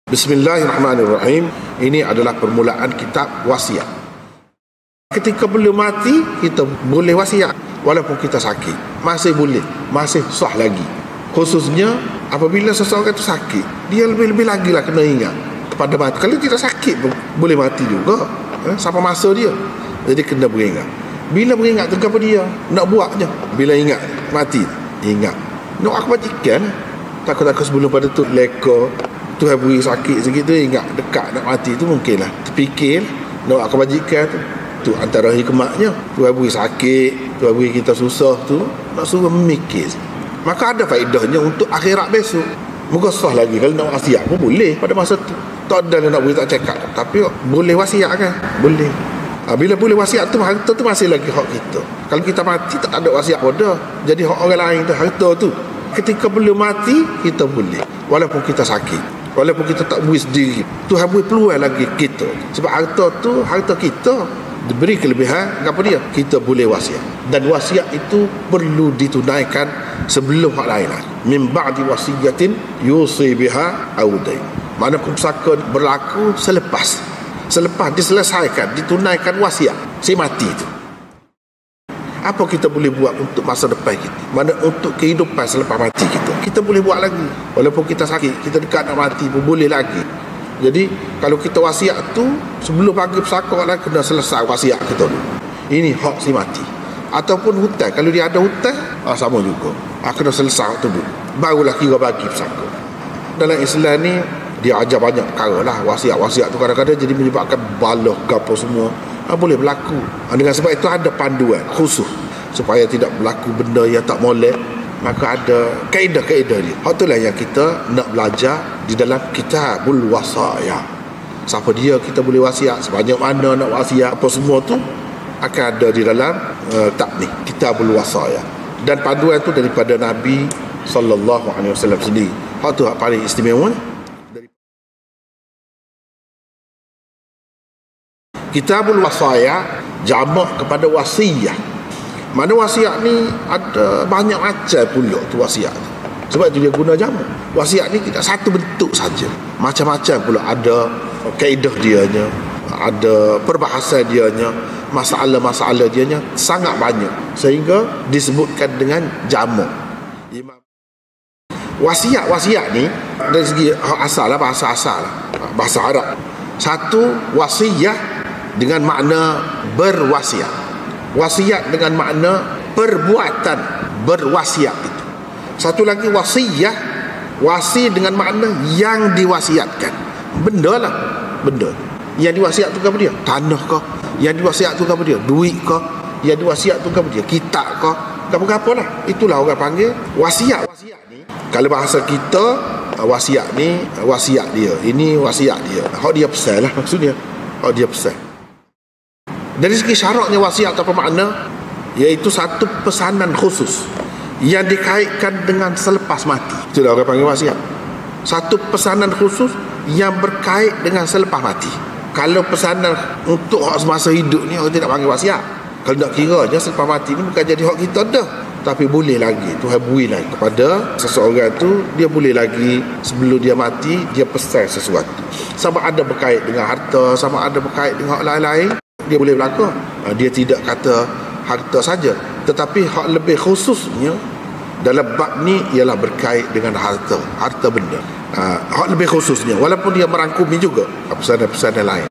Bismillahirrahmanirrahim. Ini adalah permulaan kitab wasiat. Ketika belum mati, kita boleh wasiat walaupun kita sakit. Masih boleh, masih sah lagi. Khususnya apabila seseorang itu sakit, dia lebih-lebih lagi lah kena ingat pada mati. Kalau tidak sakit pun boleh mati juga, sampai masa dia. Jadi kena beringat. Bila beringat tu apa dia nak buatnya? Bila ingat mati, ingat. Nak aku bacakan, takut-takut sebelum pada tu leka Tuhan beri sakit sikit tu, ingat dekat nak mati tu mungkinlah terfikir nak aku bajikan tu antara hikmatnya. Tuhan beri sakit, Tuhan beri kita susah tu, nak suruh memikir. Maka ada faedahnya untuk akhirat besok. Moga sah lagi kalau nak wasiat pun boleh pada masa tu. Tak ada nak beri tak cakap, tapi boleh wasiat kan? Boleh. Bila boleh wasiat tu, harta tu masih lagi hak kita. Kalau kita mati tak ada wasiat pada, jadi hak orang lain tu harta tu. Ketika belum mati kita boleh, walaupun kita sakit, walaupun kita tak boleh sendiri, Tuhan beri peluang lagi kita. Sebab harta tu harta kita, diberi kelebihan apa dia? Kita boleh wasiat. Dan wasiat itu perlu ditunaikan sebelum hak lain. Min ba'di wasiyatin yusi biha aw dain. Mana pusaka berlaku selepas diselesaikan, ditunaikan wasiat si mati itu. Apa kita boleh buat untuk masa depan kita? Mana untuk kehidupan selepas mati kita boleh buat lagi. Walaupun kita sakit, kita dekat nak mati pun boleh lagi. Jadi kalau kita wasiat tu sebelum bagi pusaka lah, kena selesai wasiat kita dulu. Ini hak si mati. Ataupun hutang, kalau dia ada hutang, sama juga, kena selesai tu dulu, barulah kira bagi pusaka. Dalam Islam ni dia ajar banyak perkara lah. Wasiat tu kadang-kadang jadi menyebabkan balah gapo semua, boleh berlaku. Dengan sebab itu ada panduan khusus supaya tidak berlaku benda yang tak molek. Maka ada kaedah-kaedah dia. Hak itulah yang kita nak belajar di dalam Kitabul Wasaya. Siapa dia kita boleh wasiat, sebanyak mana nak wasiat, apa semua tu akan ada di dalam Kitabul Wasaya. Dan panduan tu daripada Nabi sallallahu alaihi wasallam sendiri. Hak tu hak paling istimewa. Kitabul Wasaya jamak kepada wasiyah. Mana wasiat ni ada banyak macam pula tu wasiat tu. Sebab itu dia guna jamak. Wasiat ni tidak satu bentuk saja. Macam-macam pula ada kaedah dianya, ada perbahasan dianya, masalah-masalah dianya sangat banyak sehingga disebutkan dengan jamak. Wasiat ni dari segi asal lah, bahasa asal lah, bahasa Arab. Satu, wasiyah dengan makna berwasiat. Wasiat dengan makna perbuatan berwasiat itu. Satu lagi wasiyah, wasi dengan makna yang diwasiatkan. Benda lah, benda. Yang diwasiat tu apa dia? Tanah kah? Yang diwasiat tu apa dia? Duit kah? Yang diwasiat tu apa dia? Kitab kah? Apa-apa lah. Itulah orang panggil wasiat. Wasiat ni, kalau bahasa kita, wasiat ni wasiat dia. Ini wasiat dia. Hak dia pesan lah maksudnya. Hak dia pesan. Dari segi syaratnya wasiat apa makna? Iaitu satu pesanan khusus yang dikaitkan dengan selepas mati. Itulah orang panggil wasiat. Satu pesanan khusus yang berkait dengan selepas mati. Kalau pesanan untuk hak semasa hidup ni, orang tidak panggil wasiat. Kalau nak kira je selepas mati ni bukan jadi hak kita dah. Tapi boleh lagi, Tuhan beri lagi kepada seseorang tu, dia boleh lagi sebelum dia mati, dia pesan sesuatu. Sama ada berkait dengan harta, sama ada berkait dengan hak lain-lain, dia boleh berlaku. Dia tidak kata harta saja, tetapi hak lebih khususnya dalam bab ni ialah berkait dengan harta benda. Hak lebih khususnya, walaupun dia merangkumi juga pesanan-pesanan lain.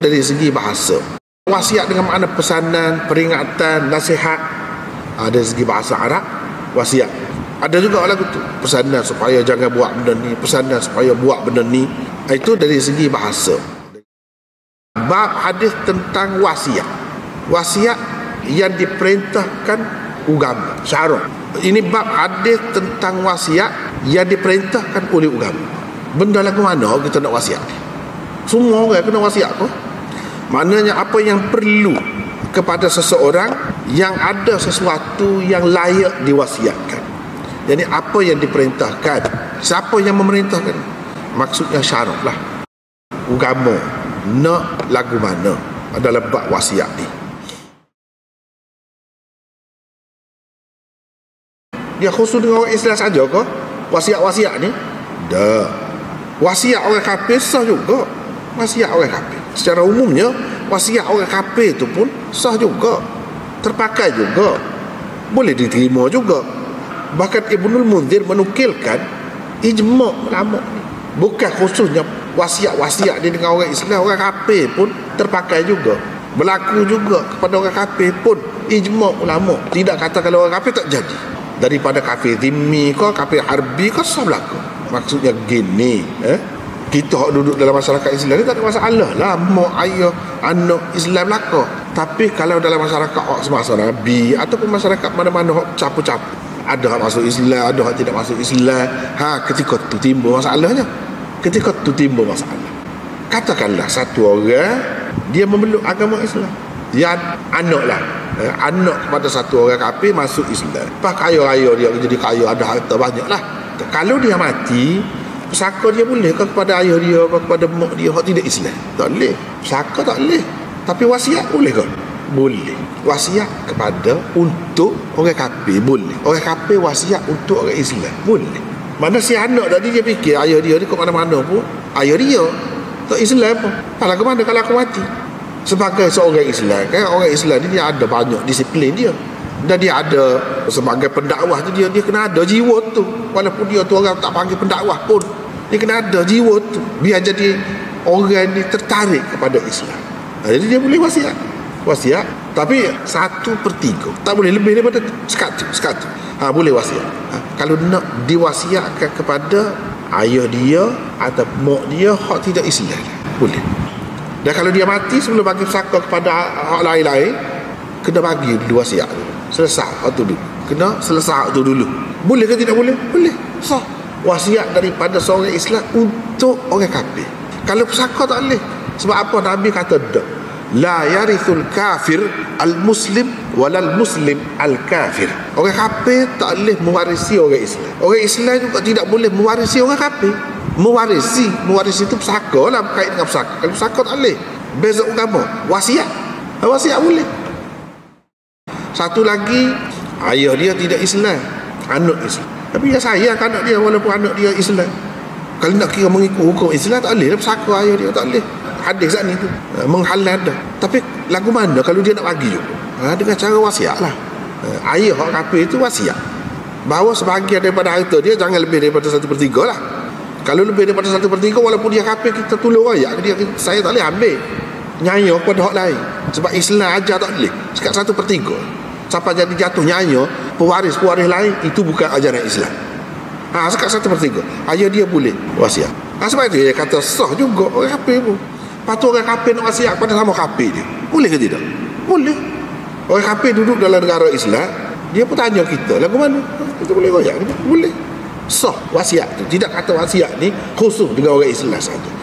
Dari segi bahasa, wasiat dengan makna pesanan, peringatan, nasihat. Dari segi bahasa Arab, wasiat. Ada juga lagu tu, pesanan supaya jangan buat benda ni, pesanan supaya buat benda ni. Itu dari segi bahasa. Bab hadis tentang wasiat. Wasiat yang diperintahkan agama, syarat. Ini bab hadis tentang wasiat yang diperintahkan oleh agama. Benda lagu mana kita nak wasiat? Semua orang kena wasiat kok. Maknanya apa yang perlu kepada seseorang yang ada sesuatu yang layak diwasiatkan. Jadi apa yang diperintahkan, siapa yang memerintahkan? Maksudnya syarat lah. Agama nak lagu mana dalam bab wasiat ni. Dia khusus dengan orang Islam saja ke wasiat-wasiat ni? Dah. Wasiat orang kafir sah juga. Wasiat orang kafir. Secara umumnya, wasiat orang kafir tu pun sah juga. Terpakai juga. Boleh diterima juga. Bahkan Ibnul Munzir menukilkan ijma' ulama ni. Bukan khususnya wasiat-wasiat dia dengan orang Islam, orang kafir pun terpakai juga. Berlaku juga kepada orang kafir pun ijma' ulama. Tidak kata kalau orang kafir tak jadi. Daripada kafir zimmi ke, kafir harbi ke, sah berlaku. Maksudnya gini, kita hak duduk dalam masyarakat Islam ni tak ada masalah lah, mak ayah anak Islam belaka. Tapi kalau dalam masyarakat hak semasa Nabi ataupun masyarakat mana-mana hak capu-capu, ada hak masuk Islam, ada hak tidak masuk Islam, ketika tu timbul masalahnya. Ketika tu timbul masalah. Katakanlah satu orang dia memeluk agama Islam, dia anak lah, anak kepada satu orang kafir masuk Islam. Lepas kaya-raya dia jadi kaya, ada harta banyak lah. Kalau dia mati, pesaka dia boleh ke kepada ayah dia, ke kepada mak dia hak tidak Islam? Tak boleh. Pesaka tak boleh. Tapi wasiat boleh ke? Boleh. Wasiat kepada untuk orang kafir boleh. Orang kafir wasiat untuk orang Islam boleh. Mana si anak tadi dia fikir ayah dia ni ke mana-mana pun ayah dia tak Islam pun. Kalau ke mana kalau aku mati? Sebagai seorang Islam, kan orang Islam ni dia ada banyak disiplin dia. Dan dia ada sebagai pendakwah tu dia kena ada jiwa tu. Walaupun dia tu orang tak panggil pendakwah pun, dia kena ada jiwa tu biar jadi orang ni tertarik kepada Islam. Jadi dia boleh wasiat. Tapi 1/3, tak boleh lebih daripada sekatu. Boleh wasiat. Kalau nak diwasiatkan kepada ayah dia atau mak dia hak tidak Islam, boleh. Dan kalau dia mati sebelum bagi pesaka kepada hak lain-lain, kena bagi dulu wasiat tu. Selesai hak tu dulu. Kena selesai hak tu dulu. Boleh ke tidak boleh? Boleh. Sah. Wasiat daripada seorang Islam untuk orang kafir. Kalau pesaka tak boleh. Sebab apa Nabi kata dak? La yarithul kafir al-muslim walal muslim al-kafir. Orang kafir tak boleh mewarisi orang Islam. Orang Islam juga tidak boleh mewarisi orang kafir. Mewarisi itu pesaka lah, berkait dengan pesaka. Kalau pesaka tak boleh. Beza agama. Wasiat boleh. Satu lagi, ayah dia tidak Islam, anak Islam. Tapi dia sayang anak dia walaupun anak dia Islam. Kalau nak kira mengikut hukum Islam tak boleh. Pesaka ayah dia tak boleh. Hadis saat ni tu menghalal dah. Tapi lagu mana kalau dia nak bagi juga? Dengan cara wasiat lah. Ayah orang kafir itu wasiat bahawa sebahagian daripada harta dia jangan lebih daripada 1/3 lah. Kalau lebih daripada 1/3 walaupun dia kafir, kita tolong ayat dia, saya tak boleh ambil nyaya kepada hak lain. Sebab Islam ajar tak boleh sekat 1/3. Sampai jadi jatuh nyaya pewaris lain, itu bukan ajaran Islam. Sekat 1/3 ayah dia boleh wasiat. Sebab itu dia kata sah juga orang kafir pun. Patut orang kafir nak wasiat kepada sama kafir dia. Boleh ke tidak? Boleh. Orang kafir duduk dalam negara Islam, dia pun tanya kita, lagu mana? Kita boleh royak? Boleh. Sah wasiat tu. Tidak kata wasiat ni khusus dengan orang Islam saja.